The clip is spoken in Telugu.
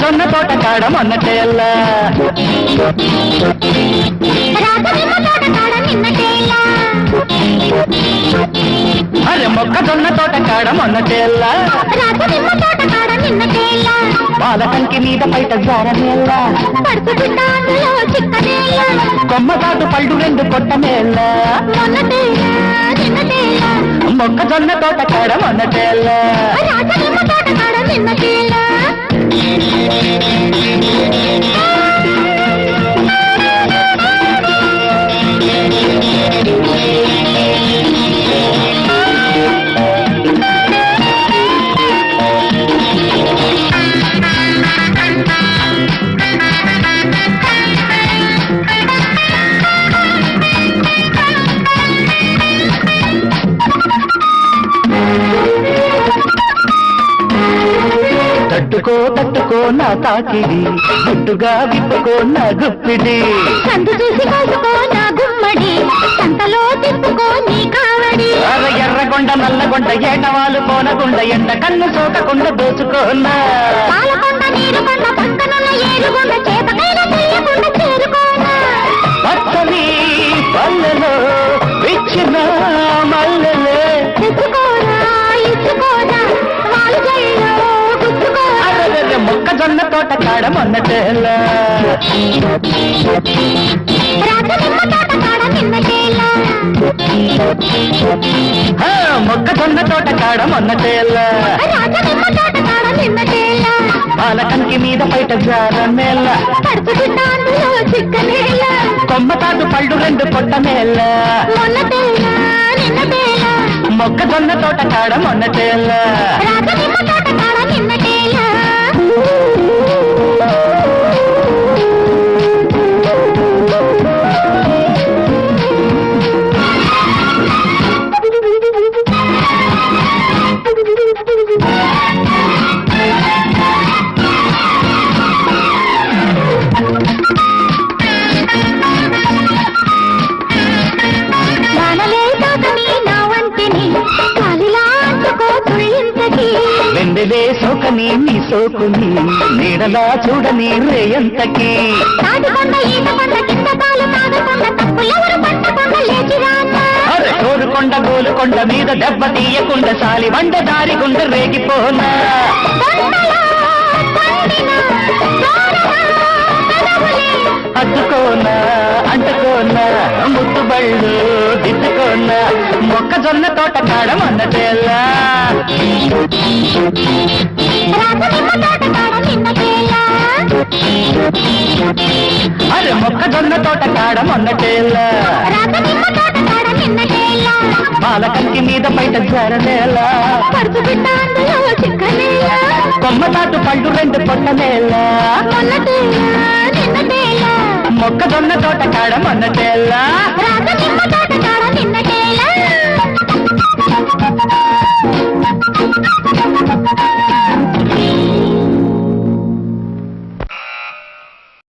మొక్కజొన్న తోట కాడ మొన్నటేళ్ళ అరే మొక్కజొన్న తోట కాడ మొన్నటేళ్ళ పాలకంకి మీద బయట జారనేళ్ళ కొమ్మతాటు పళ్ళు రెండు కొట్టనేళ్ళ మొక్కజొన్న తోట కాడ మొన్నటేళ్ళ తట్టుకో తట్టుకో నా తాకిడి గుట్టుగా విప్పుకో నా గుప్పిడి సందు చూసి కోసుకో నా గుమ్మడి సంతలో తిప్పుకో నీ కావడి ఎర్రగొండ నల్లగొండ ఏటవాలు కోనగుండ ఎండ కన్ను సోకకుండా దోచుకోన్నా పాలకొండ నీరుకొండ పక్కనున్న ఏరుగొండ చేపకైన చెయ్యకుండా చేరుకోనా పచ్చని పల్లెలో విచ్చిన మల్లెలే తెచ్చుకోరా ఇచ్చుకోరా వాళ్ళు జైలో గుచ్చుకోరా మొక్కజొన్న తోట కాడ మొన్నటేళ్ళ రాజనిమ్మ తోట కాడ నిన్నటేళ్ళ మొక్కజొన్న తోట కాడ మొన్నటేళ్ళ రాజనిమ్మ తోట కాడ నిన్నటేళ్ళ పాలకంకి మీద బయట జారనేళ్ళ పడుచుకుంట అందులో చిక్కనేళ్ళ కొమ్మతాటు పళ్ళు రెండు కొట్టనేళ్ళ మొన్నటేళ్ళ నిన్నటేళ్ళ మొక్కజొన్న తోట కాడ మొన్నటేళ్ళ రాజనిమ్మ తోట కాడ నిన్నటేళ్ళ వెందెలే సోకని నీ సోకుని నీడలా చూడని రేయంతకి అరే కోరుకొండ గోలుకొండ మీద దెబ్బ తీయకుండా సాలి వండ దారి గుండ రేగిపోనా అద్దుకోనా అంటుకోనా ముట్టుబళ్ళు దిద్దుకోనా మొక్కజొన్న తోట కాడ మొన్నటేళ్ళ అరే మొక్కజొన్న తోట కాడ మొన్నటేళ్ళ పాలకంకి మీద బయట జారనేళ్ళ కొమ్మతాటు పళ్ళు రెండు పొట్టనేళ్ళ మొక్కజొన్న తోట కాడ మొన్నటేళ్ళ